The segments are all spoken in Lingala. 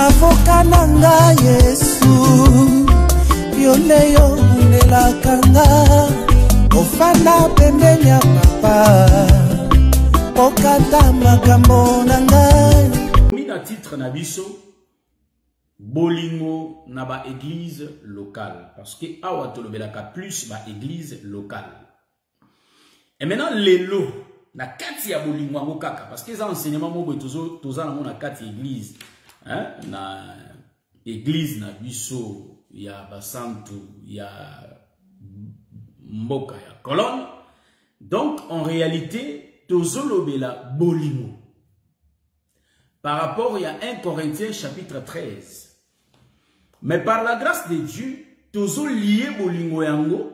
avoka nanga Yesu yoleyo ndelakanga ofana pembeni ya papa okata makambo nanga. Mina titre na biso bolingo na ba église locale parce que awa tolobelaka plus ba église locale. Et maintenant lelo na kati ya bolingo ngo kaka parce que ça enseignement mo toza na mona kati église hein na église na biso ya basantu ya mboka ya colonne. Donc en réalité tozolobela bolingo par rapport à 1 Corinthiens chapitre 13. Mais par la grâce de Dieu, tozo lié bolingo yango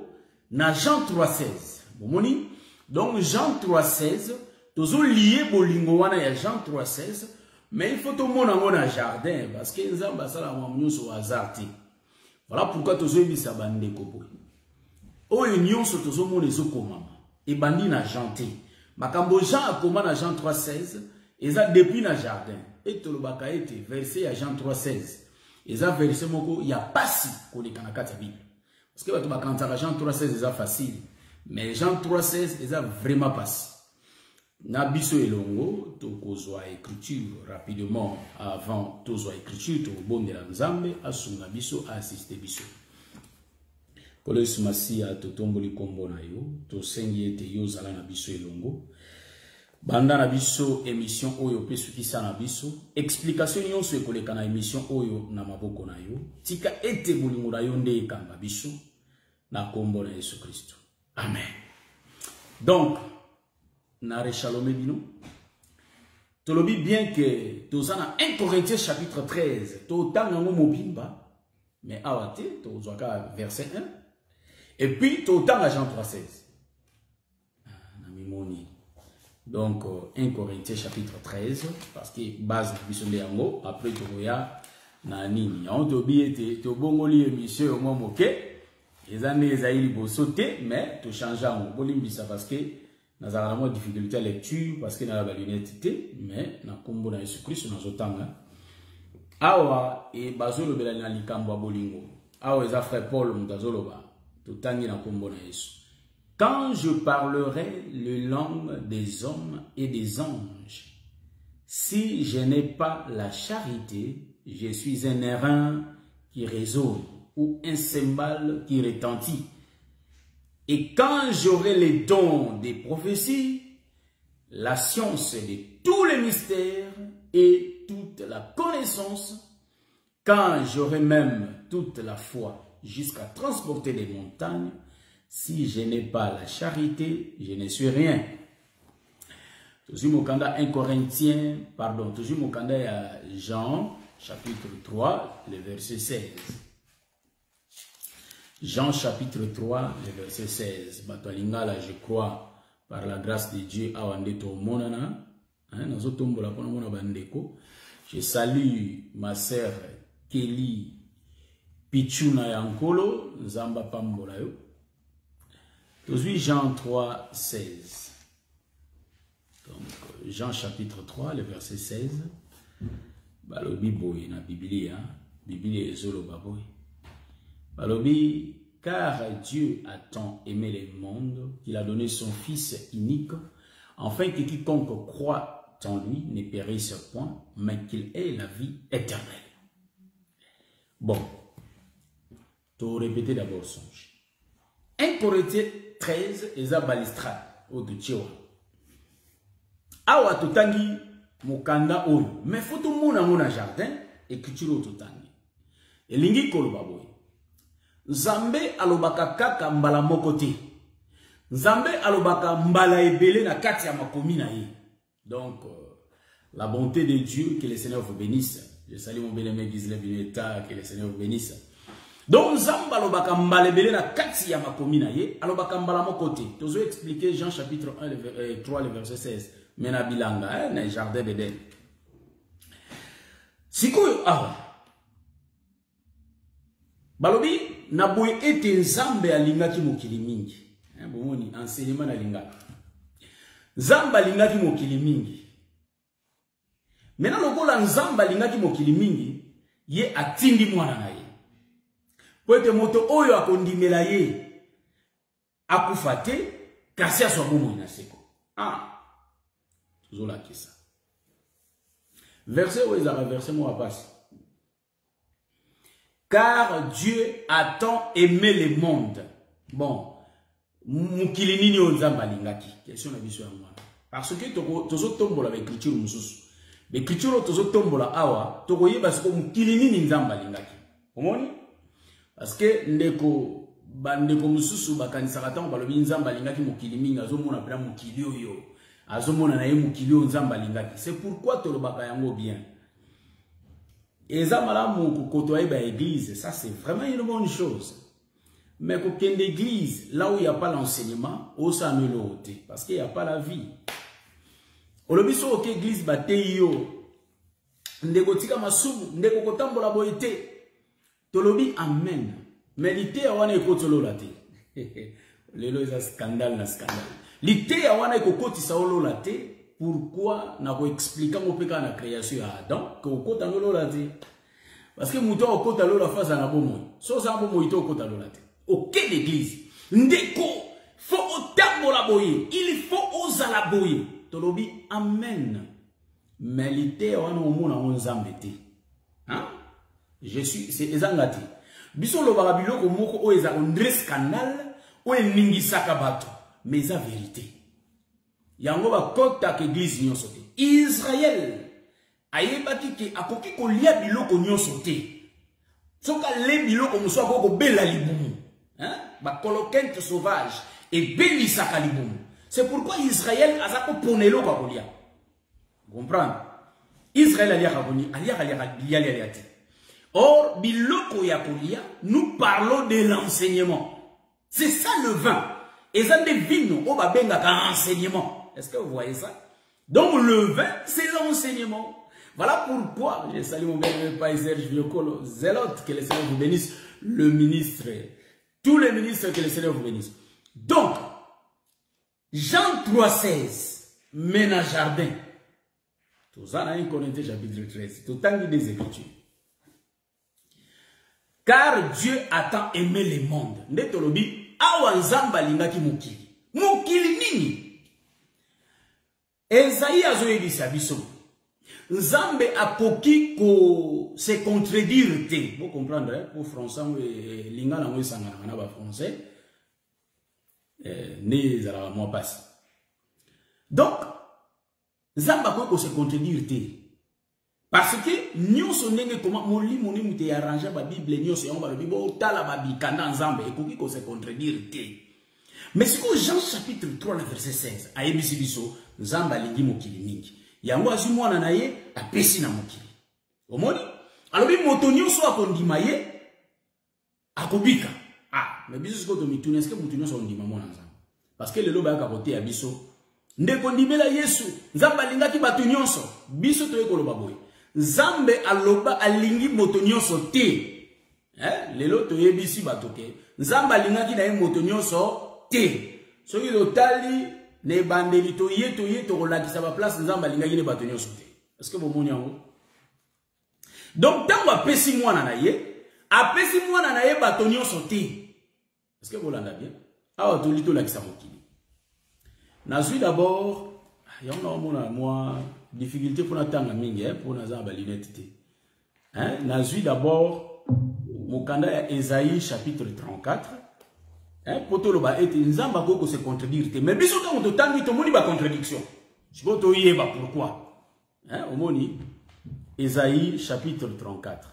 na Jean 3,16. Bomoni? Donc Jean 3,16, tozo lié bolingo wana ya Jean 3,16, mais il faut tout le monde en na jardin parce que nous avons ça la mounion sur hasard. Voilà pourquoi tozo ebisa bande kobo. O union so tozo mo les okomama. Et bandi na janté. Makambo Jean a koma na Jean 3,16. Et ça depuis le jardin. Et tout le bakaïté, verset à Jean 3,16. Et ça verset moko, il y a pas si qu'on est dans la Bible. Parce que tu vas quand Jean 3,16, c'est facile. Mais Jean 3,16, c'est vraiment pas si. Nabiso et longo, to kozwa écriture rapidement avant tozwa écriture, to bon de la nzambe, asunga biso, assiste biso. Kolos masia to tomboli kombo na yo, to sengi ete yo zala na biso et longo. Banda na biso émission oyo pesu kisa na biso explication nyonso ekoleka na émission oyo na maboko na yo tika ete bolingo na yo nde ekamba biso na kombo na Yesu Kristo. Amen. Donc na rechalome bino tolobi bien que tozana 1 Corinthiens chapitre 13 to tanga ngo mobimba mais awate to zwaka verset 1 et puis to tanga Jean 3,16 na mimoni. Donc 1 Corinthiens chapitre 13 parce que base na biso nde yango après toya na nini on tobi ete to bongoli émission mo moke ezane ezaili bo sauter mais to changer ngo bolimbisa parce que nazala na difficulté à lecture parce que na la lunette té mais na kombo na Yesu Christ na zotanga awa e bazolo bela na likambo bolingo awa eza frère Paul mutazoloba to tangi na kombo na Yesu. Quand je parlerai le langue des hommes et des anges, si je n'ai pas la charité, je suis un airain qui résonne ou un cymbale qui retentit. Et quand j'aurai les dons des prophéties, la science de tous les mystères et toute la connaissance, quand j'aurai même toute la foi jusqu'à transporter les montagnes, si je n'ai pas la charité, je ne suis rien. Toujours Mokanda 1 Corinthiens, pardon, toujours Mokanda Jean, chapitre 3, le verset 16. Jean, chapitre 3, le verset 16. Batolingala, je crois, par la grâce de Dieu, Awandeto Monana, Nazotombola Ponomona Bandeko. Je salue ma sœur Kelly Pichuna Yankolo, Zamba Pambolayo. Aujourd'hui, Jean 3, 16. Donc, Jean chapitre 3, le verset 16. Balobi boy na Bibli, hein. Bibli est zolo baboy. Balobi, car Dieu a tant aimé le monde qu'il a donné son Fils unique, afin que quiconque croit en lui ne périsse point, mais qu'il ait la vie éternelle. Bon, tu répéter d'abord songe. 1 Corinthiens 13 eza balistrade o de Tchewa. Awa totangi mokanda oyo. Mais faut tout mona mona jardin et culture totangi. Elingi koloba boy. Nzambe alobaka kaka mbala moko te. Nzambe alobaka mbala ebele na kati ya makomi na ye. Donc la bonté de Dieu, que le Seigneur vous bénisse. Je salue mon bien-aimé Gisèle Bineta, que le Seigneur vous bénisse. Donc, Zamba alobaka mbalebele na kati ya makomi na ye, alobaka mbala moko te. Tozo expliquer Jean chapitre 1, 3, le verset 16. Mena bilanga, na jardin d'Eden. Sikoyo awa. Balobi, na boye ete nzambe alingaki mokili mingi. Bomoni, enseignement na lingaka. Nzambe alingaki mokili mingi. Maintenant, lokola nzambe alingaki mokili mingi, ye atindi mwana na ye. Po ete moto oyo akondimela ye akufa te kasi aswa bomoi na seko. Ah, tozolakisa. Verset oyo ezaka verset mo passe. Car Dieu a tant aimé le monde. Bon, mukili nini o nzamba lingaki. Question na biso ya mwana. Parce que tozo tombola ba écriture mususu. Ba écriture tozo tombola awa, toko yeba siko mukili nini nzamba lingaki. Omoni? Parce que ndeko bandeko mususu bakanisaka tango balobi nzamba lingaki mukili mingi azomona pena mukili oyo. Azomona na ye mukili o nzamba lingaki. C'est pourquoi tolobaka yango bien. Et ça, madame, côtoyer l'église, ça c'est vraiment une bonne chose. Mais quand il y a l'église, là où il n'y a pas l'enseignement, on s'en l'autre. Parce qu'il n'y a pas la vie. Au lobby, sur l'église, bateyo, ndegotika masubu, ndegokotambola boite. Tolobi, amen. Mais l'ité a wana ekotolo la te. Lelo is a scandale na scandale. L'ité a wana ekokoti sa olo la te. Pourquoi n'a pas expliqué mon péché na création à Adam que au côté de l'eau parce que mouton au côté de l'eau la face à la bonne so ça bon moito au côté de l'eau ok l'église ndeko faut autant la boyer il faut oser la boyer tolobi amen mais l'été on a au monde on zambete hein je suis c'est ezangati biso lo barabilo ko moko o eza on scandale o eningi sakabato mais la vérité. Yango ba kota ke église nyonso te. Israël ayebaki ke akoki kolia biloko nyonso te. Soka le biloko muso akoko bela libumu. Hein? Ba kolokente sauvage et belisaka libumu. C'est pourquoi Israël azako ponelo ka kolia. Comprendre? Israël alia te. Or biloko ya kolia, nous parlons de l'enseignement. C'est ça le vin. Et ça devine au babenga ka enseignement. Est-ce que vous voyez ça? Donc le vin, c'est l'enseignement. Voilà pourquoi, je salue mon bien-aimé Paiser Viocolo, zélote, que le Seigneur vous bénisse, le ministre, tous les ministres, que le Seigneur vous bénisse. Donc, Jean 3,16, ménage jardin. Tout ça, on a un Corinthiens chapitre 13, tout temps des Écritures. Car Dieu a tant aimé le monde. Netolobi, awanzamba lingaki mukili. Mukili nini? Esaïe azoyebisa biso. Nzambe akoki ko se contredire te. Vous comprendre pour français linga na ngwe sangana na ba français. Ne zala moi passe. Donc Nzambe akoki ko se contredire te. Parce que nyonso ndenge comment molimo ni muté arranger ba Bible nyonso yango ba lobi bo tala ba bikanda Nzambe akoki ko se contredire te. Mais c'est que Jean chapitre 3 verset 16 ayebisi biso Nzamba lingi mokili mingi. Yango azimwana na ye apesi na mokili. Omoni? Alobi moto nyonso akondima ye akobika. Ah, mais biso siko to mituna est-ce que moto nyonso ondima mona Nzamba? Parce que lelo ba ka kote ya biso ndeko ndimela Yesu. Nzamba lingaki bato nyonso. Biso to ekoloba boye. Nzambe aloba alingi moto nyonso te. Lelo to yebisi bato ke. Nzamba lingaki na ye moto nyonso te. Soki to tali ne bandeli to ye to kolakisa ba place Nzamba lingaki ne bato nyonso te. Est-ce que vous moni yango? Donc tango apesi mwana na ye bato nyonso te. Est-ce que vous l'entendez bien? Awa to lito lakisa mokili. Nazui d'abord, il y a moi difficulté pour n'attendre mingi pour Nzamba lunette te. Hein? Nazui d'abord mokanda ya Esaïe chapitre 34. Hein, potoloba ete Nzamba koko se contredire te. Mais biso tango to tangi to moni ba contradiction. Siko to yeba pourquoi? Hein, omoni Esaïe chapitre 34.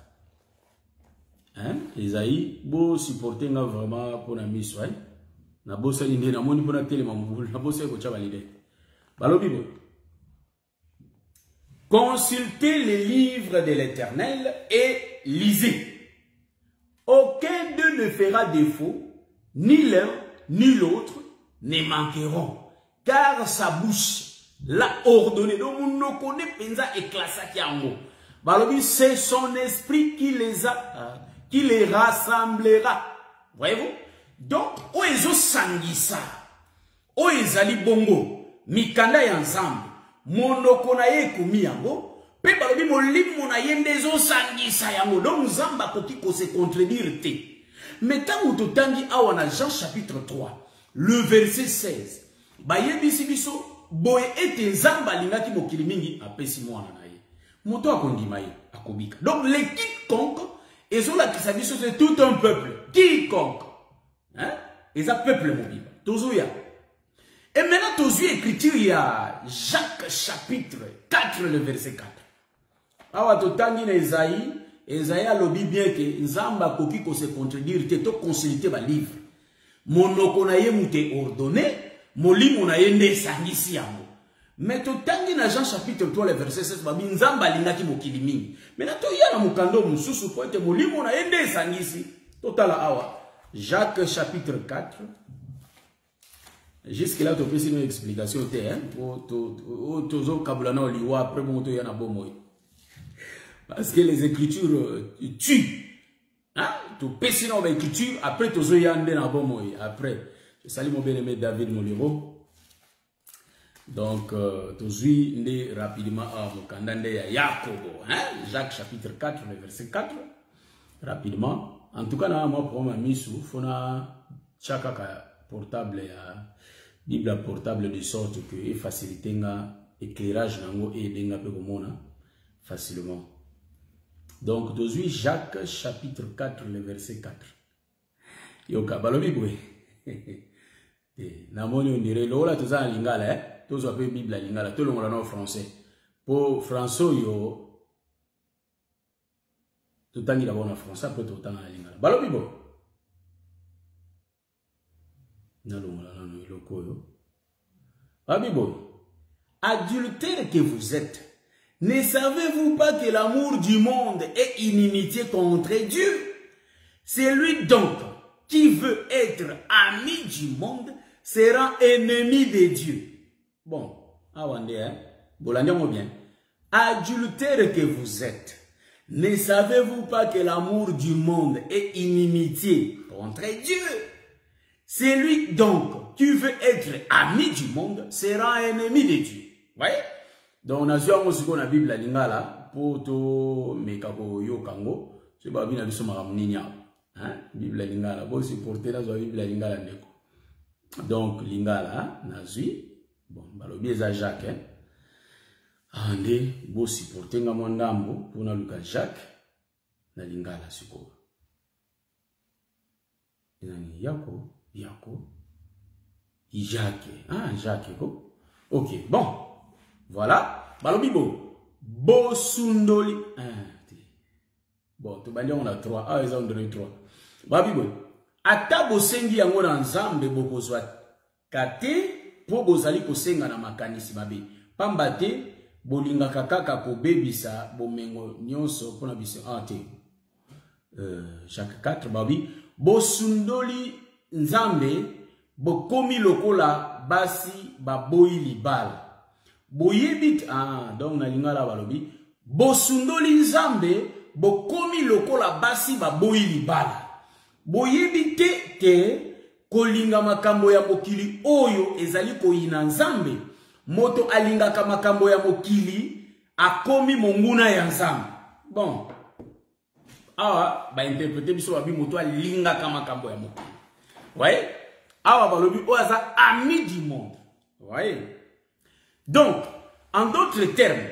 Hein, Esaïe bo supporter nga vraiment pour na miso hein. Na bosa inde na moni pour na telema mbulu na bosa ko tshaba lide. Balobi bo. Consultez les livres de l'Éternel et lisez. Aucun d'eux ne fera défaut. Ni l'un, ni l'autre ne manqueront. Car sa bouche l'a ordonné. Donc, on ne connaît pas éclasa qui en Balobi, c'est son esprit qui les rassemblera. Voyez-vous? Donc, oezo sangisa. Oezali bongo. Mikanda ya nzambe. Monoko na ye komi yango. Pe balobi molimo na yende zo sangisa yango. Donc Nzamba koki ko se contredire te. Mais tant ou totangi awana Jean chapitre 3, le verset 16. Bayebisi biso boye ete Nzamba lingaki mokili mingi apesi mwana na ye. Moto akondima ye akobika. Donc les quiconque ezola kisabiso c'est tout un peuple. Quiconque. Hein? Et ça peuple mobile. Tozuya. Et maintenant tozu écriture il y a Jacques chapitre 4 le verset 4. Awa totangi na Esaïe, Esaïe alobi bien que Nzamba koki ko se contredire te to consulter ba livre. Monoko na ye mute ordonné, molimo na ye nde sangisi yango. Mais totangi na Jean chapitre 3 le verset 16 ba Nzamba lingaki mokili mingi. Maintenant to ya na mukando mususu po ete molimo na ye nde sangisi. Totala awa Jacques chapitre 4. Jusque là tu peux une explication te hein. Tozo kabulana oliwa après mon to ya na bomoy. Parce que les écritures tuent. Hein? Tu peux sinon l'écriture après tozo ya nde na bomoy après. Je salue mon bien-aimé David Moliro. Donc tozui nde rapidement à mokandande ya Yakobo hein? Jacques chapitre 4 le verset 4 rapidement. En tout cas, moi, pour ma mise, il faut chaque portable, Bible portable de sorte que faciliter l'éclairage et facilement. Donc, aujourd'hui, Jacques chapitre 4, le verset 4. Yoka, balobi bwe. Namoni on dirait, lola toza lingala, toza pe Bible lingala, tout le monde en français. Pour François, yo. Tout le temps en français, après tout le temps en lingala. Balobi bo. Adultère que vous êtes, ne savez-vous pas que l'amour du monde est inimitié contre Dieu? C'est lui donc qui veut être ami du monde sera ennemi de Dieu. Bon, awande hein, bolandiamo bien. Adultère que vous êtes, ne savez-vous pas que l'amour du monde est inimitié contre Dieu? C'est lui donc qui veut être ami du monde sera ennemi de Dieu. Voyez? Donc, on a vu la Bible la lingala pour to mekako yo kango. C'est pas bien de se maraminia. Hein? Bible la lingala. Bon, c'est porté dans la Bible la lingala ndeko. Donc, lingala, nazui. Bon, balobi za Jacques. Hein? Ande, bo si porté nga mwandambo pour na luka Jacques na lingala siko. Nani yako. Jacques. Ah, Jacques. Ok, bon. Voilà. Balobibo. Bosundoli. Bon, tu vas dire on a 3. Ah, ils ont donné 3. Balobibo. Ata bosengi yango na nzambe bokozwa kate po bozali kosenga na makanisi mabe. Pambate bolinga kaka kobebisa bomengo nyonso pona biso. Ah, te. Jacques 4 babi. Bosundoli nzambe bokomi lokola basi baboyi libala. Boyebit donc na lingala balobi bosundoli nzambe bokomi lokola basi baboyi libala. Boyebite te kolinga makambo ya mokili oyo ezali koyina nzambe. Moto alingaka makambo ya mokili akomi monguna ya nzambe. Bon. Awa ba interpréter biso babi moto alingaka makambo ya mokili. Voyez? Awa balobi oaza ami du monde. Voyez? Donc, en d'autres termes,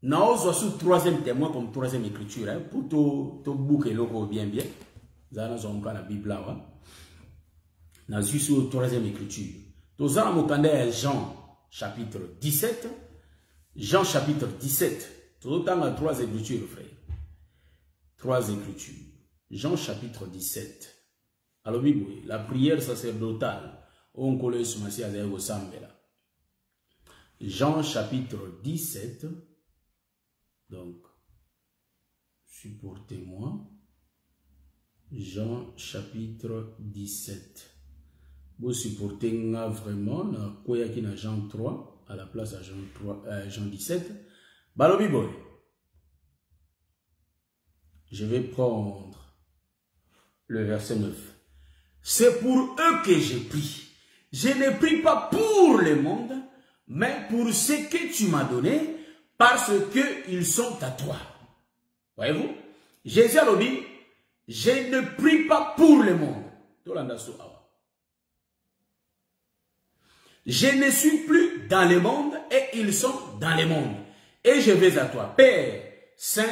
nous avons troisième témoin comme troisième écriture, hein, pour tout bouquet logo bien. Nous avons la Bible là. Nous avons la troisième écriture. Nous avons Jean chapitre 17. Jean chapitre 17. Tout autant la trois écritures, frère. Trois écritures. Jean chapitre 17. Alors, la prière sacerdotale. On connaît ce matin à Sambela. Jean chapitre 17. Donc, supportez-moi. Jean chapitre 17. Vous supportez vraiment quoi qui na Jean 3 à la place à Jean 17. Balobi boy. Je vais prendre le verset 9. C'est pour eux que je prie. Je ne prie pas pour le monde, mais pour ce que tu m'as donné, parce qu'ils sont à toi. Voyez-vous? Jésus a dit, je ne prie pas pour le monde. Je ne suis plus dans le monde et ils sont dans le monde. Et je vais à toi. Père Saint,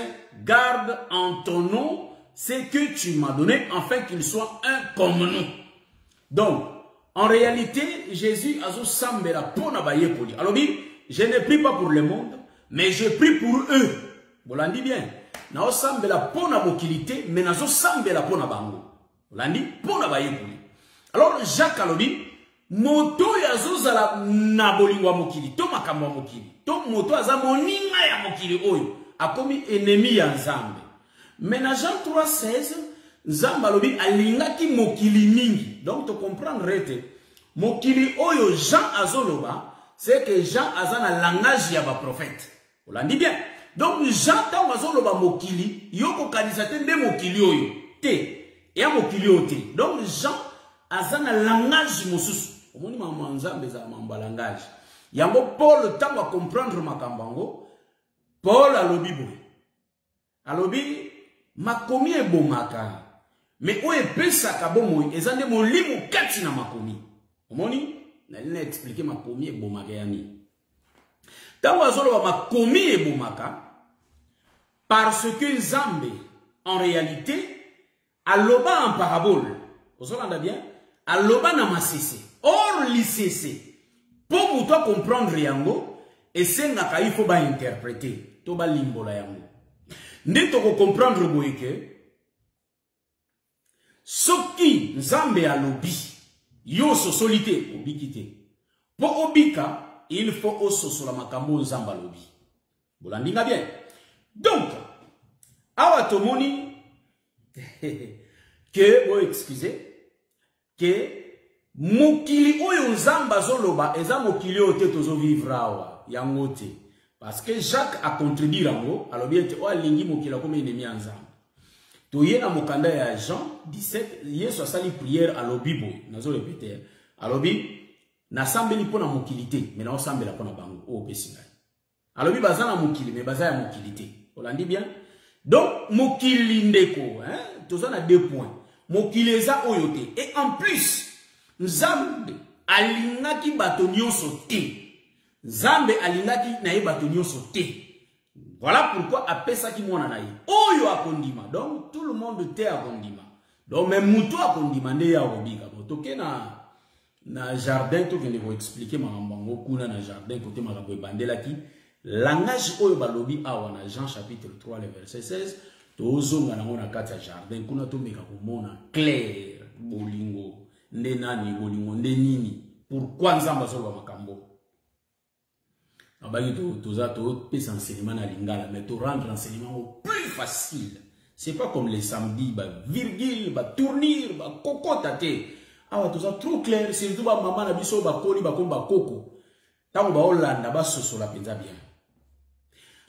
garde en ton nom ce que tu m'as donné afin qu'ils soient un comme nous. Donc, en réalité, Jésus a sambela pour nabaye poli. Alors, je ne prie pas pour le monde, mais je prie pour eux. Vous l'en dites bien. Na sambela pour na mokilité, mais na sambela pour na bango. Vous l'en dites pour nabaye poli. Alors, Jacques a dit, moto ya zozala na bolingo mokili, to makambo mokili, to moto aza moninga ya mokili oyo, akomi ennemi ya Nzambe. Mais na Jean 3,16, Nzambe alobi alingaki mokili mingi. Donc, tu comprends rete. Mokili oyo Jean azoloba, c'est que Jean aza na langage ya ba prophète. On l'a dit bien. Donc, Jean ta azoloba mokili, yoko kanisate nde mokili oyo. Te. Ya mokili oyo te. Donc, Jean aza na langage mosusu. Omoni mama Nzambe za mamba langage. Yango Paul tango a comprendre makambango. Paul alobi boye. Alobi makomi ebomaka. Mais oye pesaka bomo ezande molimo kati na makomi. Omoni na lina expliquer makomi ebomaka yani. Tango azoloba makomi ebomaka parce que Nzambe en réalité aloba en parabole. Vous entendez bien? Aloba na masese. Or lisese. Pour vous comprendre yango et c'est nga il faut ba interpréter. To ba limbola yango. Nde to comprendre boyeke. Soki Nzambe alobi yo sosolite obikite. Po obika il faut ososola makambo Nzambe alobi. Bolandinga bien. Donc awa tomoni que vous excusez que mokili oyo Nzamba zoloba eza mokili oyo tozo vivre awa yango te parce que Jacques a contredit yango alobi ete o alingi mokili comme ennemi ya Nzamba. Toye na mokanda ya Jean 17 Yesu asali prière alobi boy nazo répéter alobi na sambeli pona mokili te mais na osambela pona bango o pesinga. Alobi baza na mokili mais baza ya mokili te. Olandi bien? Donc mokili ndeko hein toza na 2 points. Mokili eza oyo te et en plus Nzambe alingaki bato nyonso te. Nzambe alingaki na ye bato nyonso te. Voilà pourquoi apesaki mwana na ye. Oyo akondima. Donc tout le monde te akondima. Donc même muto akondima nde ya obika. Toke na jardin to kende ko expliquer makambo kuna na jardin côté makambo ebandelaki. Langage oyo balobi awa na Jean chapitre 3 le verset 16. Tozonga na ngona kati ya jardin kuna to meka komona clair bolingo. Nde nani bolingo nde nini pourquoi Nzamba zolo makambo abaki toza to pesa enseignement na lingala mais to rendre l'enseignement plus facile. C'est pas comme les samedis ba virgule ba tournir ba kokota te awa toza trop clair c'est tout ba maman na biso ba koli ba komba koko tango ba Hollanda ba sosola penza bien.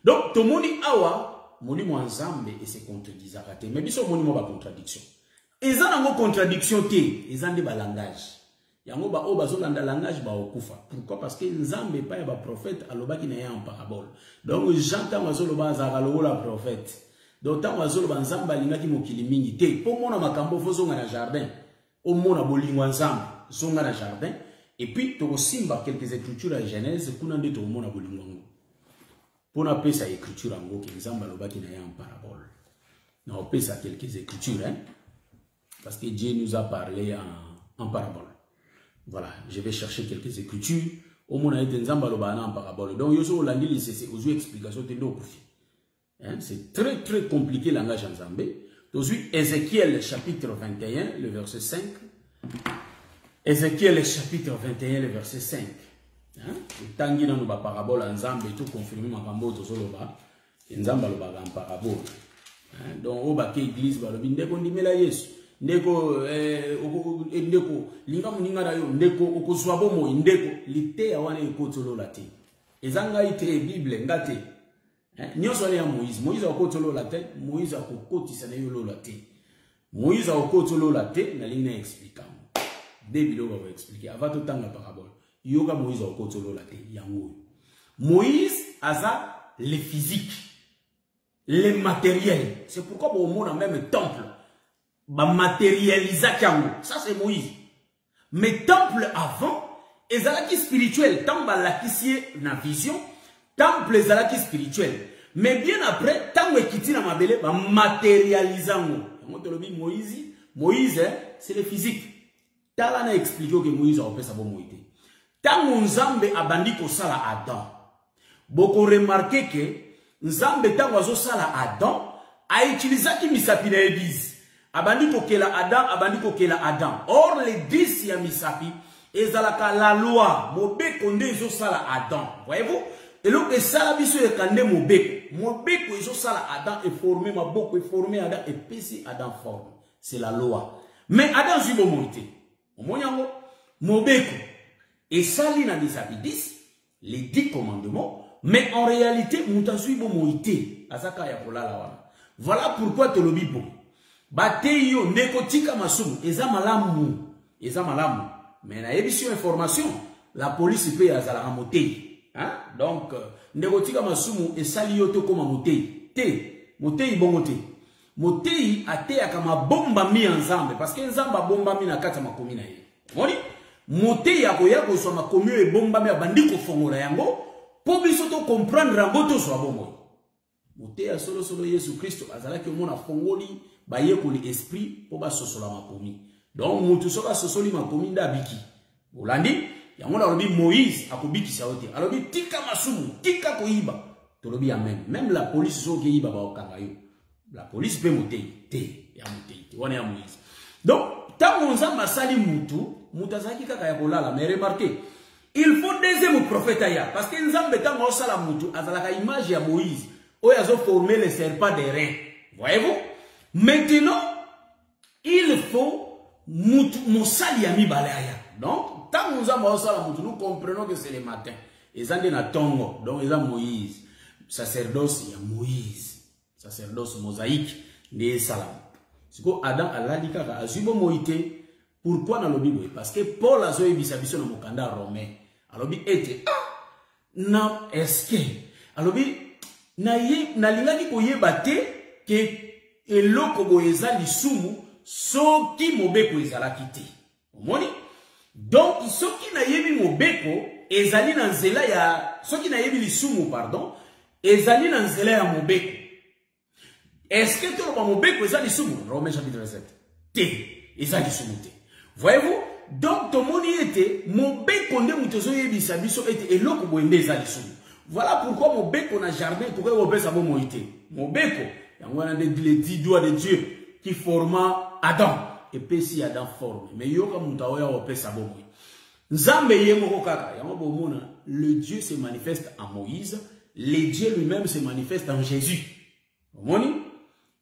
Donc to moni awa moni mo Nzambe et se contredisaka te mais biso moni mo ba contradiction. Eza nango contradiction te, eza nde ba langage. Yango ba o bazolanda langage ba okufa. Pourquoi? Parce que Nzambe pa ya ba prophète alobaki na ya en parabole. Donc Jean ta mazoloba azaka lokola prophète. Donc ta mazoloba Nzambe alingaki mokili mingi te. Po mona makambo fozonga na jardin. O mona bolingo Nzambe zonga na jardin et puis to simba quelques écritures à Genèse kuna nde to mona bolingo ngo. Pona pesa écriture ngo ke Nzambe alobaki na ya en parabole. Na pesa quelques écritures hein. Parce que Dieu nous a parlé en parabole. Voilà, je vais chercher quelques écritures. Au moins, il y a en parabole. Donc, c'est aux explications de c'est très très compliqué le langage en Zambé. Aujourd'hui, Ézéchiel chapitre 21, le verset 5. Ézéchiel chapitre 21, le verset 5. Tangi dans nos paraboles en Zambé, tout confirmé ma cambo to soloba. En Zamba lo baga en parabole. Donc, au baké église, balobi ndeko ndimela Yesu. Ndeko ndeko linga muninga na yo ndeko okozwa bomo ndeko lite ya wana ekotolo late ezanga ite bible ngate nyoso ya Moïse akotolo late Moïse akokotisa na yo lo late Moïse akotolo late na linga explica debilo va expliquer avant tout tanga parabole yoga Moïse akotolo late yango Moïse aza les physiques, les matériels. C'est pourquoi on a même temple. Matérialiser ça c'est Moïse. Mais temple avant, ezalaki spirituel. Temple qui na vision, temple ezalaki spirituel. Mais bien après, tant que na mabele, matérialisant. Moïse, c'est le physique. Tala na expliqué que Moïse a fait sa bonne moïté. Tant Nzambe abandi ko sala Adam. Beaucoup remarqué que Nzambe tant wazo sala Adam a utilisé qui misapi na église. Abandi ko kela Adam. Or les 10 ya misapi ezalaka la loi. Mobeko nde zo sala Adam. Voyez-vous? Et donc ça la biso e kande mobeko ezo sala Adam est formé maboko est formé Adam et pesi Adam forme. C'est la loi. Mais Adam zui momoité. Omonyango mobeko et sali na misapi 10 les 10 commandements, mais en réalité mutasui momoité azaka ya kolala wana. Voilà pourquoi te lobi bo. Bateyo nekotika masumu eza malamu. Mais na émission information la police peut azala motei. Hein? Donc nekotika masumu esali yoto koma motei. Motei bongote. Motei atea kama bomba mi ensemble parce que nzamba bomba mi na kata makomi na ye. Moni motei akoya ko so makomi e bomba mi abandiko fongola yango po biso to comprendre yango to so bombo. Motei solo Yesu Kristo azalaki omona fongoli baye ko li esprit po ba sosola makomi. Donc mutu soka sosoli makomi nda biki. Olandi yango na lobi Moïse akobiki saote. Alobi tika masumu, tika koiba. To lobi amen. Même la police so ke iba ba okanga yo. La police peut monter, on est à Moïse. Donc, tant qu'on a masali moutazaki kaka ya kolala, mais remarquez, il faut deuxième prophète aya, parce que nzambe tant qu'on sala moutou, azalaka image ya Moïse, où ils ont formé les serpents des reins. Voyez-vous? Maintenant, il faut moussali ya mibalaya. Donc, tant qu'on a masala moutou, nous comprenons que c'est le matin. Ils ont na tongo, donc ils ont Moïse, sacerdoce ya Moïse. Sacerdoce mosaïque de salam. C'est que Adam a dit que azubo moïté. Pourquoi na lobi? Parce que Paul a zoé bisabiso na mokanda romain. Alobi était na eske. Alobi na lingaki ko yebate ke eloko boeza lisumu soki mobeko ezala kité. Omoni? Donc soki na yebi mobeko ezali na nzela ya soki na yebi lisumu pardon, ezali na nzela ya mobeko. Est-ce que tout le monde est dit sous Romains chapitre 7. Voyez-vous? Donc, tout le monde était, mon bec on était, voilà pourquoi mon bec on a jardin, pourquoi on peut savoir mon été. Mon bec, il y a les 10 doigts de Dieu qui forma Adam. Et puis si Adam forme. Mais il y a un peu savoir le Dieu se manifeste en Moïse, le Dieu lui-même se manifeste en Jésus. Moni?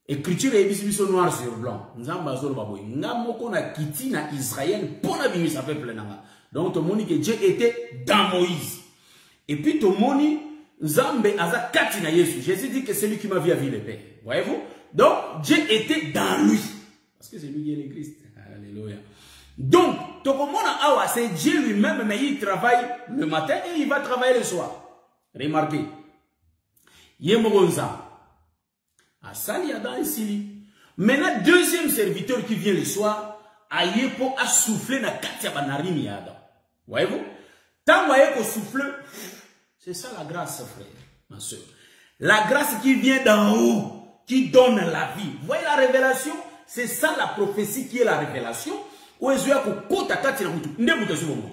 Écriture est biso noir sur blanc. Nzamba zolo baboy. Ngamoko na kiti na Israël pour la bimisa peuple nanga. Donc to moni que Dieu était dans Moïse. Et puis to moni Nzambe aza kati na Jésus. Jésus dit que c'est lui qui m'a vu à vie le Père. Voyez-vous? Donc Dieu était dans lui. Parce que c'est lui qui est le Christ. Alléluia. Donc to komona awa c'est Dieu lui-même mais il travaille le matin et il va travailler le soir. Remarquez. Yemogonza. Asali Adam et Sili. Maintenant, deuxième serviteur qui vient le soir, aïe pour a souffler na katia banarimi Adam. Voyez-vous? Tant voyez qu'on souffle, c'est ça la grâce, frère, ma soeur. La grâce qui vient d'en haut, qui donne la vie. Vous voyez la révélation? C'est ça la prophétie qui est la révélation. Où est-ce que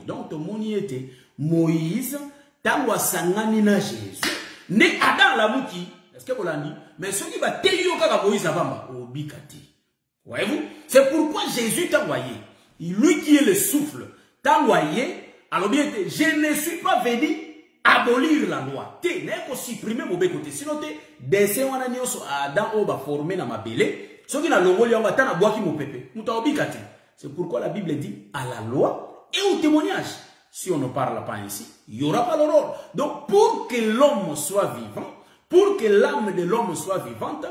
donc, tout le monde était Moïse, tant sangani na Jésus. Ne Adam la mouki. Est-ce que vous l'avez dit? Mais ce qui va téléo quand Moïse a bamba, obikati. Voyez-vous? C'est pourquoi Jésus t'a envoyé. Lui qui est le souffle, t'a envoyé. Alors bien, je ne suis pas venu abolir la loi. T'es n'est pas supprimer mon bécoté. Sinon, t'es descend en agneau sur Adam ou va former dans ma belé. Ce qui n'a l'ongoli on va t'en aboire qui mon pépé. Mouta obikati. C'est pourquoi la Bible dit à la loi et au témoignage. Si on ne parle pas ainsi, il n'y aura pas l'aurore. Donc, pour que l'homme soit vivant, pour que l'âme de l'homme soit vivante,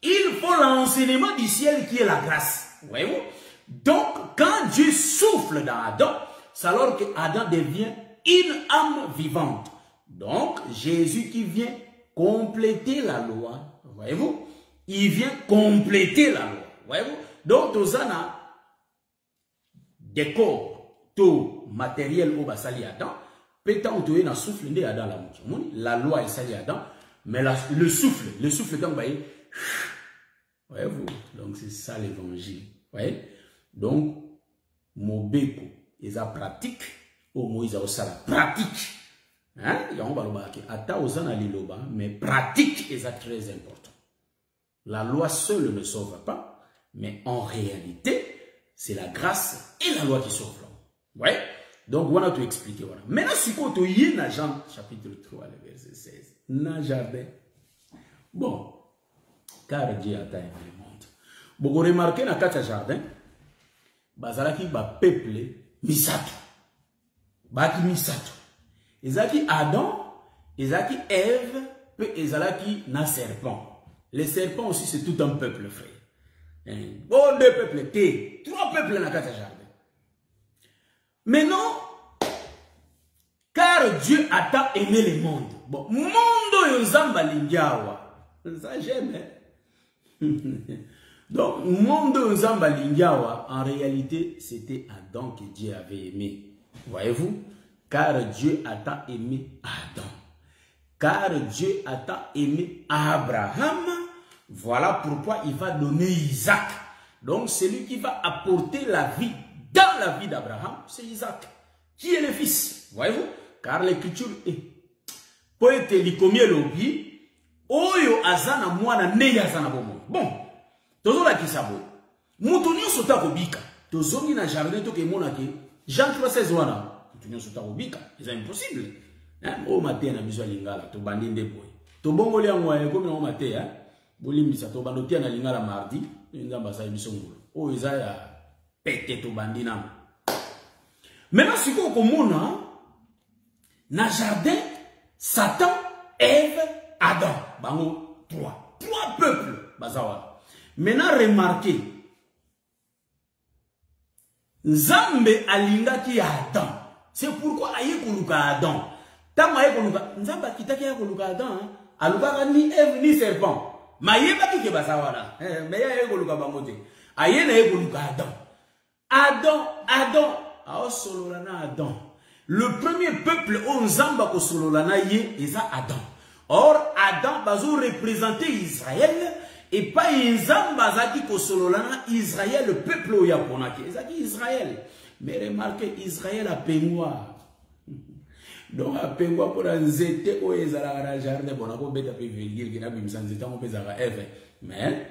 il faut l'enseignement du ciel qui est la grâce. Voyez-vous? Donc, quand Dieu souffle dans Adam, c'est alors que Adam devient une âme vivante. Donc, Jésus qui vient compléter la loi. Voyez-vous? Il vient compléter la loi. Voyez-vous? Donc, Tozana, décor, tout matériel au basali Adam, peut-être que na souffle de Adam la mouche. La loi est sali Adam, mais le souffle donc, voyez-vous? Donc, c'est ça l'évangile. Voyez? Donc, Mobeko, ils ont pratique, au Moïse a ça la pratique. Hein? Il y a un baloba qui ata osana liloba, mais pratique est très important. La loi seule ne sauve pas, mais en réalité, c'est la grâce et la loi qui sauvent l'homme. Ouais? Donc, voilà tout expliquer. Voilà. Maintenant, si tu y dans Jean chapitre 3, le verset 16, dans le jardin. Bon, car Dieu a aimé le monde. Bon, vous remarquez dans le jardin, bazalaki ba peuple misato. Baki misato. Ezaki Adam, ezaki Ève, puis ezalaki na serpent. Les serpents aussi, c'est tout un peuple, frère. Bon, deux peuples, trois peuples dans le jardin. Maintenant, car Dieu a tant aimé le monde. Bon, monde yozamba lingiawa. Ça j'aime. Donc, monde yozamba lingiawa, en réalité, c'était Adam que Dieu avait aimé. Voyez-vous? Car Dieu a tant aimé Adam. Car Dieu a tant aimé Abraham. Voilà pourquoi il va donner Isaac. Donc, celui qui va apporter la vie dans la vie d'Abraham, c'est Isaac, qui est le fils. Voyez-vous? Car l'écriture est. Poète likomie lobi, oyo azana mwana ne yazana bomo. Bon, tozo la kisabo. Mutunyo sota kobika. Tozongi na jardin to ke mona ke Jean 3:16 wana. Mutunyo sota kobika. C'est impossible. Hein? O maté na biso lingala to bandi ndeboy. To bongoli yango ya komi na o maté hein. Bolimbisa to bandotia na lingala mardi, nzamba sa biso ngolo. O ezaya pété to bandi na. Maintenant si ko komona na jardin, Satan, Ève, Adam. Bango, trois peuples. Bazawa. Maintenant, remarquez. Nzambe alinga ki Adam. C'est pourquoi aye koluka Adam. Tant aye koluka, Nzamba kitaki aye koluka Adam. Aluka ni Ève ni serpent. Ma yeba ki ke bazawa la. Mais aye koluka bangote. Aye na aye koluka Adam. Adam. Ao solo na Adam. Le premier peuple au Nzamba ko sololana ye eza Adam. Or Adam bazo représenter Israël et pas Nzamba zaki ko sololana Israël le peuple au Yaponaki. Zaki Israël. Mais remarquez Israël a pengwa. Donc a pengwa pour nzete o ezala na jardin bon ko beta pe virgule ki na bimisa nzete on pezaka Ève. Mais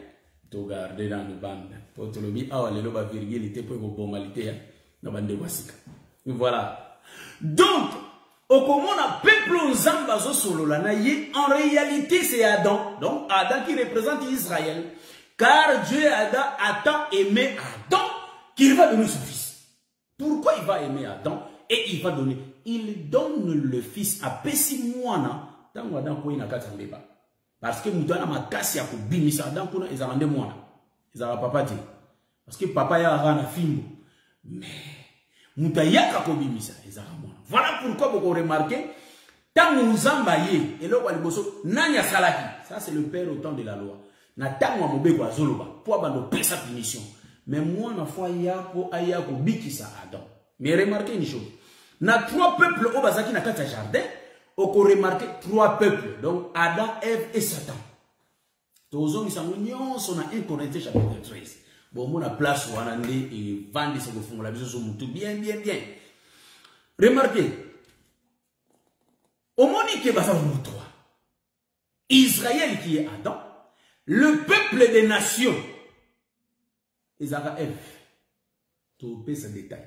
to garder dans le bande. Pour tolobi awale lo ba virgule te po ko bomalité na bande wasika. Voilà. Donc, au comment on peuple Nzamba zo sololana ye, en réalité c'est Adam. Donc Adam qui représente Israël. Car Dieu a tant aimé Adam qu'il va donner son fils. Pourquoi il va aimer Adam et il va donner? Il donne le fils à Pessi Mouana. Dans Adam ko ina kata mbeba. Parce que mutana makasi ya kubimisa Adam kuna ezalande mwana. Ezala papa ti. Parce que papa ya rana fimbo. Mais mutayaka kobimisa ezala mwana. Voilà pourquoi vous remarquez, tant Nzamba ye, et là, nanya salaki. Ça, c'est le père au temps de la loi. Na tango mobeko azoloba, pour abando pesa punition. Mais moi, na foi yako ayako bikisa Adam. Mais remarquez une chose. Na trois peuples au bazaki na kata jardin, on remarqué trois peuples. Donc Adam, Ève et Satan. Tozo misangunyo son na 1 Corinthiens chapitre 13. Bon, mon place où on a et vendre ce que font la vision sur bien. Remarquez, au moment qui est basé sur toi, Israël qui est Adam, le peuple des nations, Isaac Ève, tout ce détail.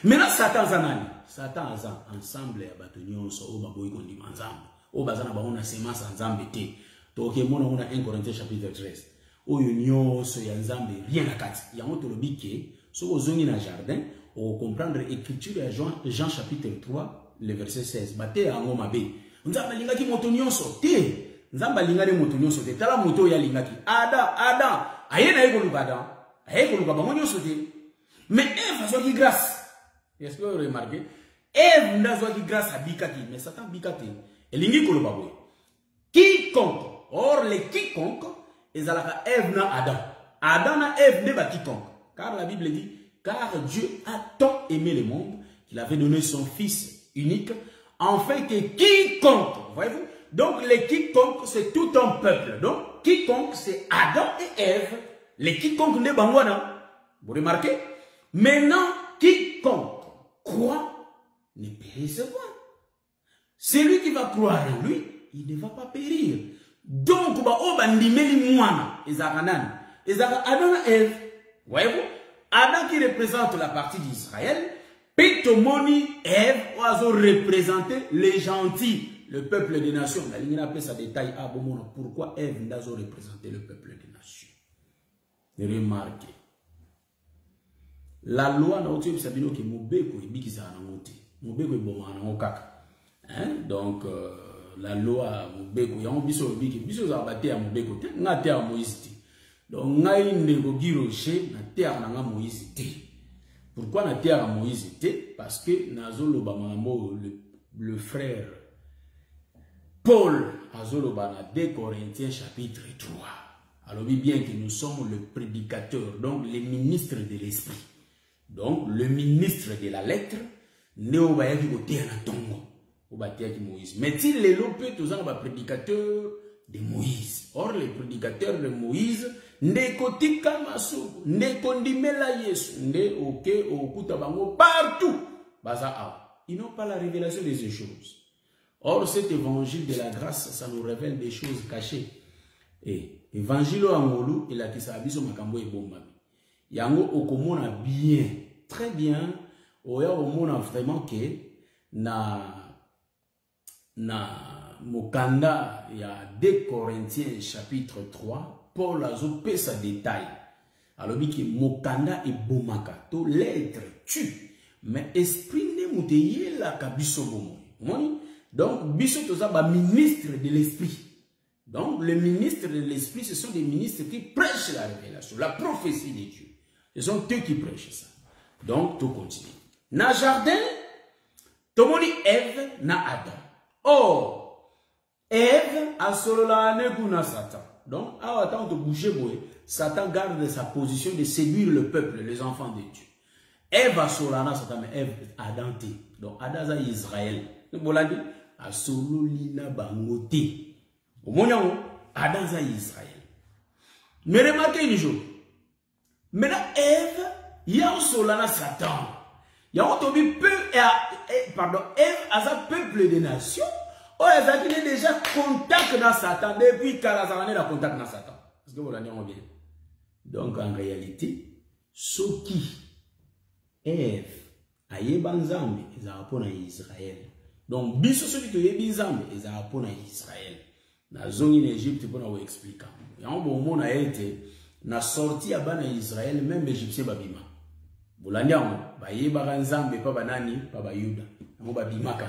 Maintenant, Satan Zanani, Satan a ensemble à bâtonnier au baboy qu'on dit ensemble, au bazana ba on a semence ensemble té, donc on a 1 Corinthiens chapitre 13. Au union so ya nzambe rien à kati. Ya moto le biké, so ozongi na jardin. Au comprendre l'écriture à Jean chapitre 3, le verset 16. Bate a ngoma be. Nzamba lingaki moto nyonso te. Nzamba lingaki moto nyonso te. Tala moto ya lingaki. Adam. Aye na yeko luka Adam. Aye ko luka bango nyonso te. Mais Ève a qui grâce. Est-ce que vous remarquez? Ève n'a qui grâce à bikaki. Mais Satan bikati. Elingi ko luka boy. quiconque. Or, les quiconque, ils ont Ève na Adam. Adam na Ève ne ba quiconque. Car la Bible dit, car Dieu a tant aimé le monde qu'il avait donné son Fils unique, afin que quiconque, voyez-vous, donc les quiconque, c'est tout un peuple. Donc, quiconque, c'est Adam et Ève. Les quiconque ne bangwana. Vous remarquez? Maintenant, quiconque croit ne périsse pas. Celui qui va croire en lui, il ne va pas périr. Donc, Adam et Ève. Voyez-vous? Adam qui représente la partie d'Israël, Petomoni, Ève, oiseau représenter les gentils, le peuple des nations. La ligne appelle ça détail. Pourquoi Ève n'a pas représenté le peuple des nations? Remarquez. La loi n'a pas été sabino que Mobeko et Bikisa n'a monté. Mobeko et Boma n'a pas. Donc, la loi Mobeko, il y a un biso Biki, biso zabaté à Mobeko, n'a pas à Moïse. Donc, n'a pas de rocher, n'a pas à Moïse. Pourquoi n'a pas à Moïse? Parce que Nazolo Bamamo, le frère Paul, Nazolo Bana 2 Corinthiens chapitre 3. Alors, bien que nous sommes le prédicateur, donc les ministres de l'esprit. Donc, le ministre de la lettre, Néo Bayaki Otéana Tongo, au Batiaki Moïse. Mais il est l'opé, tous les prédicateurs de Moïse. Or, les prédicateurs de Moïse, ne kotika masu, ne kondimela yesu, ne oke, okutabango, partout. Baza, ils n'ont pas la révélation de ces choses. Or, cet évangile de la grâce, ça nous révèle des choses cachées. Et évangile angolu, il a qui s'abiso makambo et bomba. Yango okomona bien, très bien, oya omona vraiment que na mokanda il y a 2 Corinthiens chapitre 3, Paul a zopé sa détail. Alors dit que mokanda et bomaka, to l'être tue, mais esprit ne mouteye la kabiso bomo. Donc biso toza ba ministre de l'esprit. Donc les ministres de l'esprit, ce sont des ministres qui prêchent la révélation, la prophétie de Dieu. Ce sont eux qui prêchent ça. Donc, tout continue. Na jardin, tomoni Ève na Adam. Or, Ève a solo la na Satan. Donc, attends de bouger, Satan garde sa position de séduire le peuple, les enfants de Dieu. Ève a solo na Satan, mais Ève Adam te. Donc, Adam a Israël. Nous dit, a solo lina bangote. Au moment Adam a Israël. Mais remarquez une chose. Maintenant, Ève, il y a un solana Satan. Il y a un peu, pardon, Ève a un peuple des nations. Oh, elle a déjà contact dans Satan depuis qu'elle a contact dans Satan. Est-ce que vous l'avez bien? Donc, en réalité, ce qui Ève a eu Banzambi, ils ont appris Israël. Donc, biso ceux qui ont eu Banzambi, ils ont appris Israël. Dans la zone d'Égypte, pour nous expliquer. Il y a un bon moment a été. Na sorti à bana Israël, même Égyptien babima. Bolandiamo, baye baranzambe pa banani, pa bayuda. Mo babimaka.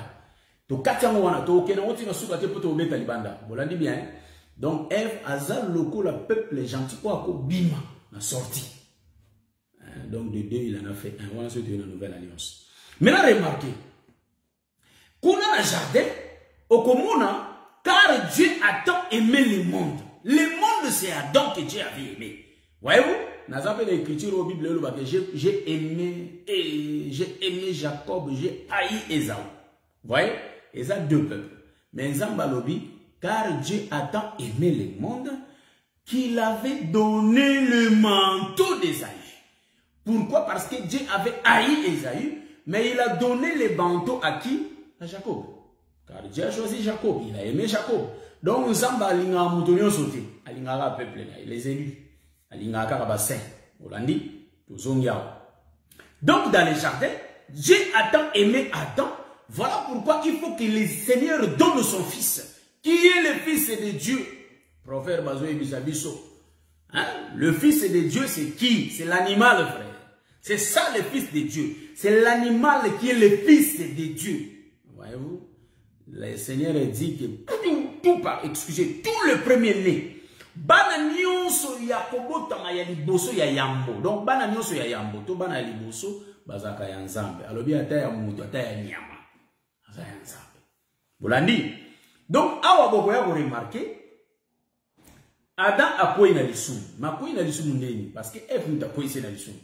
To katia mo wana to kena oti na suka te poto beta libanda. Bolandi bien. Donc Ève azal loko la peuple gentil quoi ko bima na sorti. Donc de 2 il en a fait un. Voilà c'est une nouvelle alliance. Maintenant remarquez. Kuna na jardin, okomona car Dieu a tant aimé le monde. Le monde, c'est Adam que Dieu avait aimé. Voyez-vous? Dans l'écriture au Bible, j'ai aimé Jacob, j'ai haï Ésaü. Voyez? Ésaü 2 peuples. Mais Zambalobi, car Dieu a tant aimé le monde qu'il avait donné le manteau d'Ésaü. Pourquoi? Parce que Dieu avait haï Ésaü, mais il a donné le manteau à qui? À Jacob. Car Dieu a choisi Jacob, il a aimé Jacob. Donc, Zamba alinga moutonio sauté, alinga peuple, les élus, alinga karabassin, Olandi, Tozongiao. Donc, dans les jardins, Dieu a tant aimé Adam. Voilà pourquoi il faut que le Seigneur donne son fils, qui est le fils de Dieu. Proverbe Bazoé Bisabiso. Le fils de Dieu, c'est qui? C'est l'animal, frère. C'est ça le fils de Dieu. C'est l'animal qui est le fils de Dieu. Voyez-vous? Le Seigneur dit que excusez, tout le premier-né. Bana nyonso ya kobotama ya liboso ya yambo. Donc bana nyonso ya yambo, to bana liboso bazaka ya nzambe. Alobi ata ya mutu ata ya nyama. Ata ya nzambe. Bolandi. Donc, awa bokoya ko remarquer, Adam a quoi na lisum. Ma quoi na lisum ndeni parce que Eve n'ta quoi c'est na lisum.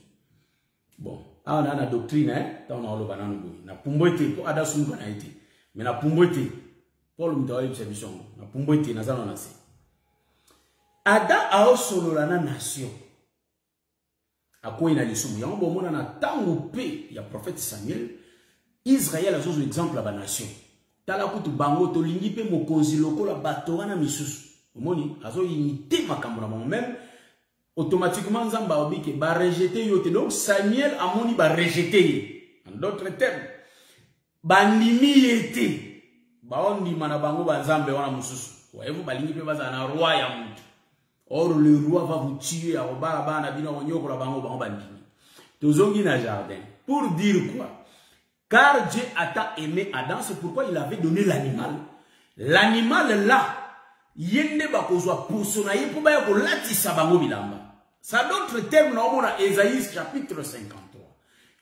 Bon, awa na doctrine ta on a lo banana boy. Na pumboite ko Adam sum bana été. Mais na pumboite Paul mtawa yibisabison. Na pumboite na zana na se. Adam a solo la nation. A quoi na lisum. Ya ngo mona na tangu pe ya prophète Samuel. Israël a un exemple à la nation. Tala kutu bango to lingi pe mokonzi lokola bato wana misusu. Omoni azo imité makambo na même automatiquement nzamba obike ba rejeter yote. Donc Samuel amoni ba rejeter. En d'autres termes, ba ndimi yete. Ba ondi mana bango ba nzambe wana mususu. Waevu balingi pe baza na roi ya mutu. Or le roi va vous tuer à obara bana bino onyoko la bango bango bandimi. Tozongi na jardin. Pour dire quoi? Car Dieu a tant aimé Adam, c'est pourquoi il avait donné l'animal. L'animal là, yende bakozwa posona yepo ba yako latisa bango bilamba. Ça d'autres termes na omona Ésaïe chapitre 53.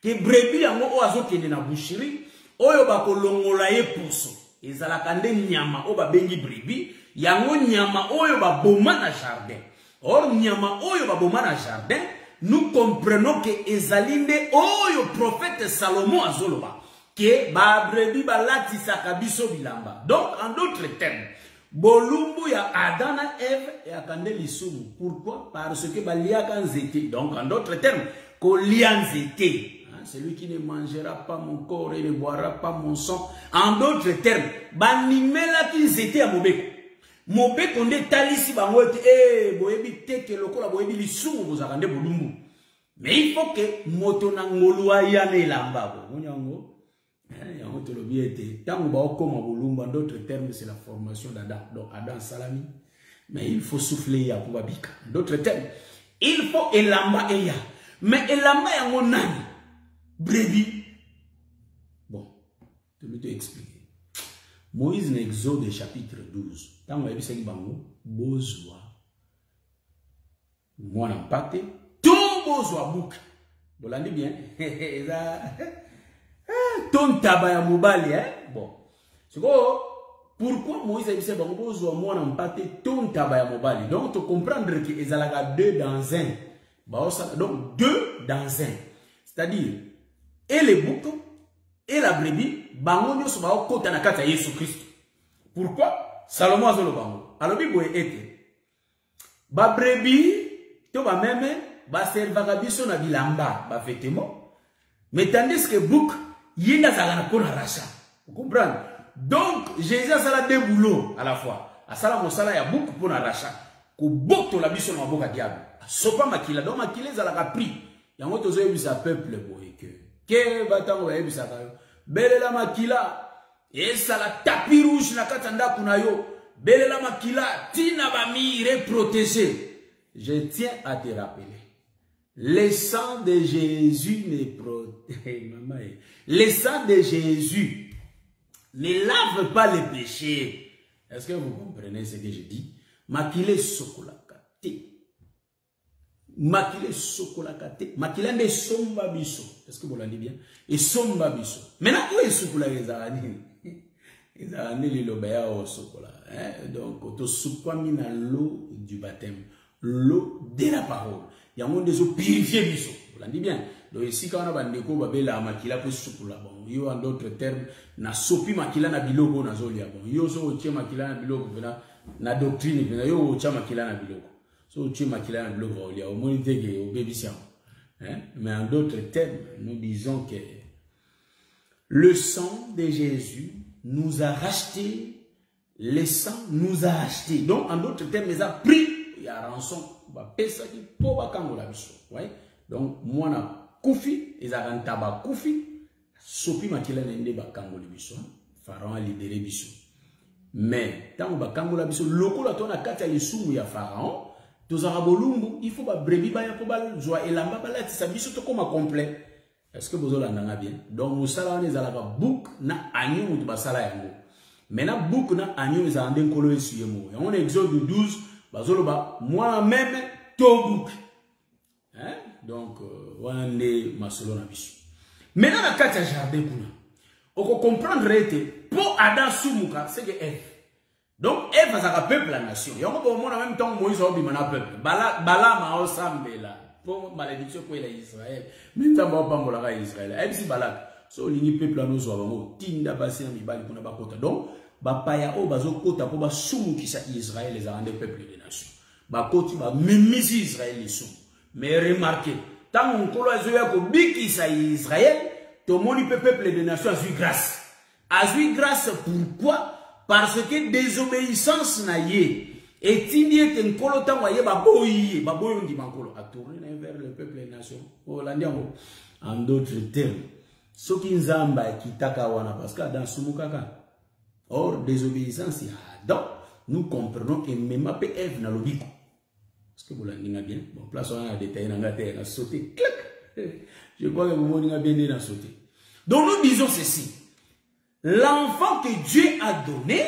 Que brebis yango o azokende na boucherie, oyo bakolongola ye poso. Ezalaka nde nyama o babengi brebis, yango nyama oyo baboma na jardin. Or nyama oyo baboma na jardin, nous comprenons que ezalinde oyo prophète Salomon azoloba que ba brebis balati sakabiso bilamba. Donc en d'autres termes, bolumbu ya Adam et Ève et akande lisumu. Pourquoi? Parce que baliaka nzete. Donc en d'autres termes, kolia nzete. Celui qui ne mangera pas mon corps et ne boira pas mon sang. En d'autres termes, banimela ki nzete ya mobeko. Mobeko nde talisi bango ete boyebi teke lokola boyebi lisumu bozakande bolumbu. Mais il faut que moto na ngolua yane lamba. Munyango yango te lobi ete tango ba okoma bolumbu. En d'autres termes, c'est la formation d'Adam. Donc Adam salami. Mais il faut souffler ya pour babika. En d'autres termes, il faut elamba eya. Mais elamba yango nani? Brebis. Bon, je vais te expliquer. Moïse dans Exode chapitre 12. Tant que vous avez bango, bozwa. Moi n'empate, tout bozwa bouk. Vous l'avez bien. Ton tabaya mobali, hein? Bon. C'est quoi? Pourquoi Moïse a dit bango bozwa moi n'empate, ton tabaya mobali? Donc, tu comprendre que ils ont deux dans un. Donc, deux dans un. C'est-à-dire, et les boucs, et la brebis, bango nyoso ba okota na kata Yesu Christ. Pourquoi? Salomon azolo bango. Alors bi boye ete. Ba brebis to ba meme ba servaka biso na bilamba, ba vêtements. Mais tandis que bouc yinda zala na kona racha. Vous comprenez? Donc Jésus a sala deux boulots à la fois. A sala mosala ya bouc pour na racha. Ko bokto la biso na boka diable. Sopa makila donc makila zala ka prix. Yango tozo yebisa peuple boye que batango yebisa kayo. Belela makila esa la tapis rouge na katanda kunayo. Belela makila tina ba mire protégé. Je tiens à te rappeler. Le sang de Jésus ne protège. Le sang de Jésus ne lave pas les péchés. Est-ce que vous comprenez ce que je dis? Makile sokolakate. Makile sokolakate. Makile ne somba biso. Est-ce que vous l'avez dit bien? Et somba biso. Maintenant, où est sokola ezalani? Ezalani lilobaya o sokola. Donc, to sokwami na l'eau du baptême. L'eau de la parole. Il y a un des eaux purifiées biso. Vous l'avez dit bien? Donc ici, quand on a bandeko babela makila pour sokola. Bon, yo en d'autres termes, na sopi makila na biloko na zolia. Bon, yo so otie makila na biloko na doctrine. Yo otie makila na biloko. So tu makila na biloko olia. Au moins teke au baby siam. Mais en d'autres termes, nous disons que le sang de Jésus nous a racheté, le sang nous a acheté. Donc, en d'autres termes, il a pris, il y a rançon, donc, moi, na koufi, ils ont un tabac koufi, sopi makila nende bakango le biso, Pharaon a libéré biso. Mais, tant que bakango la biso, loko la tona kata yesumu ya Pharaon, tozara bolumbu, il faut ba brebi ba ya ko ba joie elamba ba la tisa biso to koma complet. Est-ce que vous avez bien? Donc, nous savons que nous avons beaucoup d'agneaux de basala yango. Maintenant, beaucoup d'agneaux nous avons des colons sur nous. Et on Exode 12, moi-même, tout bouc. Donc, on est masolo na biso. Maintenant, dans le jardin, on peut comprendre que pour Adam Soumouka, c'est que Ève. Donc, Ève a un peuple la nation. Il y a en même temps Moïse a un peuple. Bala ma ensemble là. Pour malédiction pour Israël. Même temps pas pour Israël. Ève si Balak. So lini peuple là nous avons tinda basi na mibali kuna bakota. Donc, bapaya o bazo kota pour ba sumu ki sa Israël les a rendé peuple des nations. Ba koti ba memisi Israël les sumu. Mais remarquez, tant on kolo azoya ko biki sa Israël, tout le monde peuple des nations a eu grâce. A eu grâce pourquoi? Parce que désobéissance na ye et il est un colotan wa ye baboyi on dit bankolo a tourné vers le peuple et nation en d'autres termes ce qui nzamba kitaka wana parce que dans sumukaka or désobéissance ya donc nous comprenons que même pe Ève na lobiko parce que vous l'avez bien bon place on a détaillé na ngate na sauter je crois que vous m'avez bien dans sauter donc nous disons ceci. L'enfant que Dieu a donné,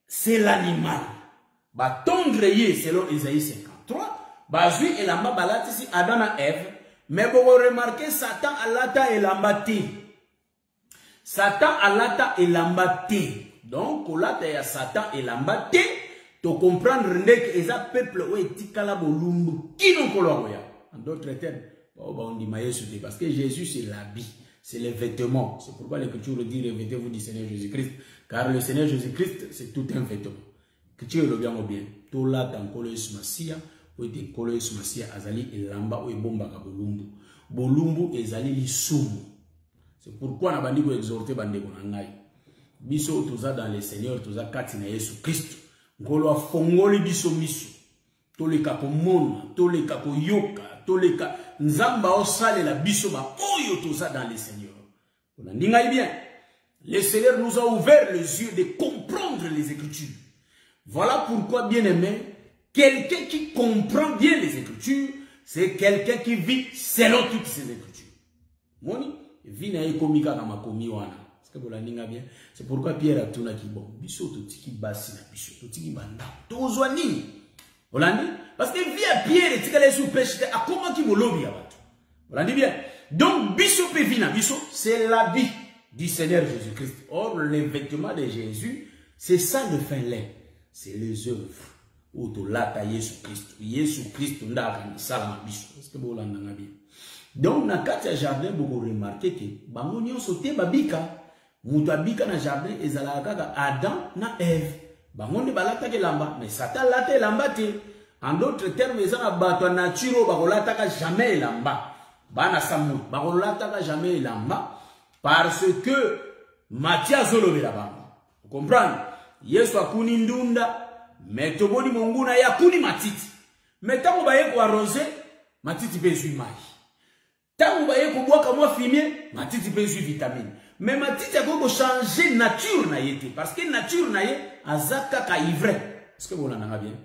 c'est l'animal. Bah, tondre selon Isaïe 53. Bah, lui et l'amba balati si Adam et Ève. Mais vous remarquez, Satan a lata et l'ambati. Satan a lata et l'ambati. Donc, lata et Satan et l'ambati. Tu comprends que les peuple ont été calabolumbou. Qui nous colore? En d'autres termes, on dit parce que Jésus c'est l'habit. C'est les vêtements. C'est pourquoi l'Écriture dit revêtez-vous du Seigneur Jésus-Christ. Car le Seigneur Jésus-Christ, c'est tout un vêtement. L'Écriture le bien ou bien. Tout là, dans Koloïs Massia, ou est Koloïs Massia, Azali et Lamba, ou est Bomba Bolumbu. Bolumbu et Zali l'Issoum. C'est pourquoi on a dit que exhorter Bande Konangai. Biso, tout ça dans le Seigneur, tout ça, Katina Jésus-Christ. Golo a fongoli biso miso. Tous les cas comme Mona, tous les cas comme Yoka, tous les cas. Nzamba osale la biso ba oyo tout ça dans le Seigneur. On a dit bien. Le Seigneur nous a ouvert les yeux de comprendre les Écritures. Voilà pourquoi, bien aimé, quelqu'un qui comprend bien les Écritures, c'est quelqu'un qui vit selon toutes ces Écritures. Moni, vit na ekomika na makomi wana. Est-ce que vous l'avez bien? C'est pourquoi Pierre a tout na ki bon. Biso tout qui basi na biso, tout qui banda. Tout zwanini. Vous l'avez dit? Parce que via Pierre et Tigale sous péché, à comment qui molobi à battu. Vous l'avez dit bien? Donc, biso pevina, biso, c'est la vie du Seigneur Jésus-Christ. Or, les vêtements de Jésus, c'est ça le fin lait. C'est les œuvres. Ou de l'ata Jésus-Christ. Jésus-Christ, on a salama biso. Est-ce que vous l'avez bien? Donc, dans le jardin, vous remarquez que, bangonio sauté babika, mutabika na jardin, ezalaka Adam na Ève. Bangonde balata ke lamba, mais Satan lata lamba te. En d'autres termes, ils ont abattu nature, barolataka jamais lamba. Bana samu, barolataka jamais lamba. Parce que Mathias Zolobe là-bas. Vous comprenez? Yesu akuni ndunda, mais toboni monguna ya kuni matiti. Mais tant qu'on va y arroser, matiti peut suivre mai. Tant qu'on va y boire moi fumier, matiti peut suivre vitamine. Mais matiti a beaucoup changer nature na yete. Parce que nature na yete, azaka ka ivre. Est-ce que vous l'en avez bien?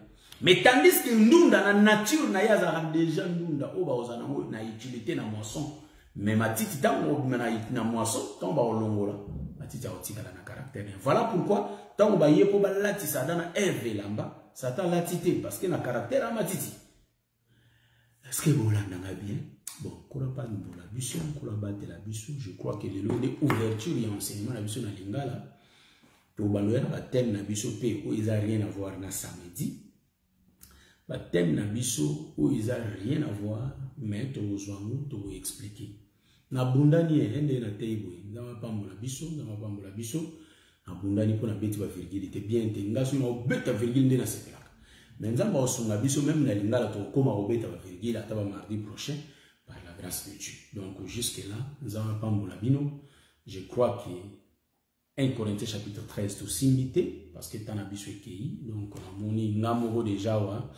Mais tandis que ndunda na nature na yaza déjà ndunda oba ozana mo na utilité na moisson. Mais matiti tango na moisson tomba olongola. Matiti a otika na caractère. Voilà pourquoi tango ba yepo ba lati sadana Ève lamba, Satan latité parce que na caractère a matiti. Est-ce que vous l'en bien? Bon, kola pas pour la bution, kola battre la bution, je crois que les lois d'ouverture et enseignement la bution na lingala. Pour baloyer la thème na bution pe où ils a rien à voir na samedi. Le thème na biso où ils n'ont rien à voir, mais tu vas expliquer. Na bundani ende na teibo, ndama pambola biso, na bundani pour na beti ba virgule te bien te ngaso na obeta virgule ndena sepelaka. Mais nzamba osunga biso même na lingala to koma obeta ba virgule ata ba mardi prochain par la grâce de Dieu. Donc jusque là, nzamba pambola bino, je crois que 1 Corinthiens chapitre 13 tout s'imiter parce que t'en as besoin qui donc on a moni namoro déjà wa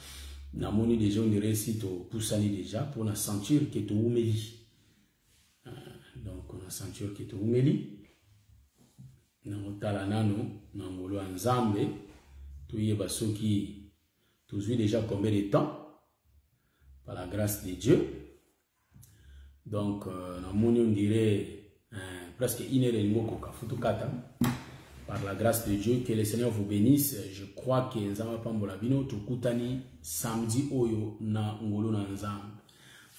na moni déjà on récite au poussani déjà pour na sentir que tu umeli donc on a sentir que tu umeli na motala nano na ngolo nzambe tu yeba soki tu vis déjà combien de temps par la grâce de Dieu donc na moni on dirait presque une heure et demie par la grâce de Dieu, que le Seigneur vous bénisse. Je crois que Nzamba Pambola Bino Tukutani samedi oyo na ngolo na Nzamba.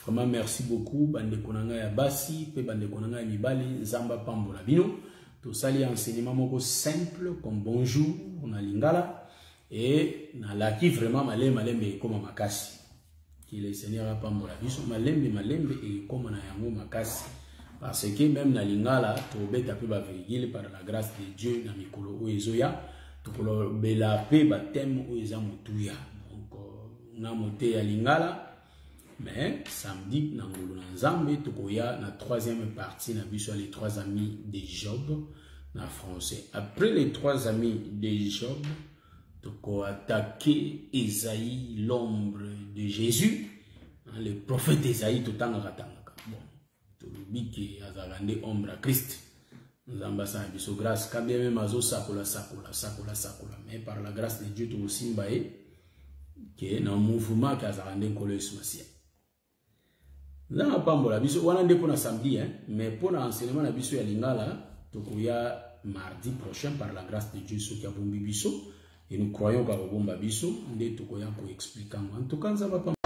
Vraiment merci beaucoup bande konanga ya basi pe bande konanga ya mibali Nzamba Pambola Bino. Tout ça les enseignements moko simple comme bonjour on a lingala et nalaki vraiment malembe comme makasi qui le Seigneur a pambola biso malembe et comme na yango makasi parce que même na lingala to beta pe ba virgule par la grâce de Dieu na mikolo o ezoya to ko bela pe baptême o eza motuya donc na moté ya lingala. Mais samedi, na ngolo na Nzambe, tokoya na troisième partie, na biso les trois amis de Job, na français. Après les trois amis de Job, toko attaquer Esaïe, l'ombre de Jésus, hein, le prophète Esaïe, tout en ratanga. Bon, tout le but qui a zagandé ombre à Christ. Nzamba sa biso grâce, quand bien même azo sakola. Mais par la grâce de Dieu, tout aussi mbaye, qui est dans un mouvement qui a zagandé kolo Masia. Nanga pambola biso wana nde pona samedi hein, mais pour l'enseignement na biso ya lingala tokoya mardi prochain par la grâce de Dieu soki abombi biso et nous croyons ka bomba biso nde tokoya ko expliquer en tout cas ça va pas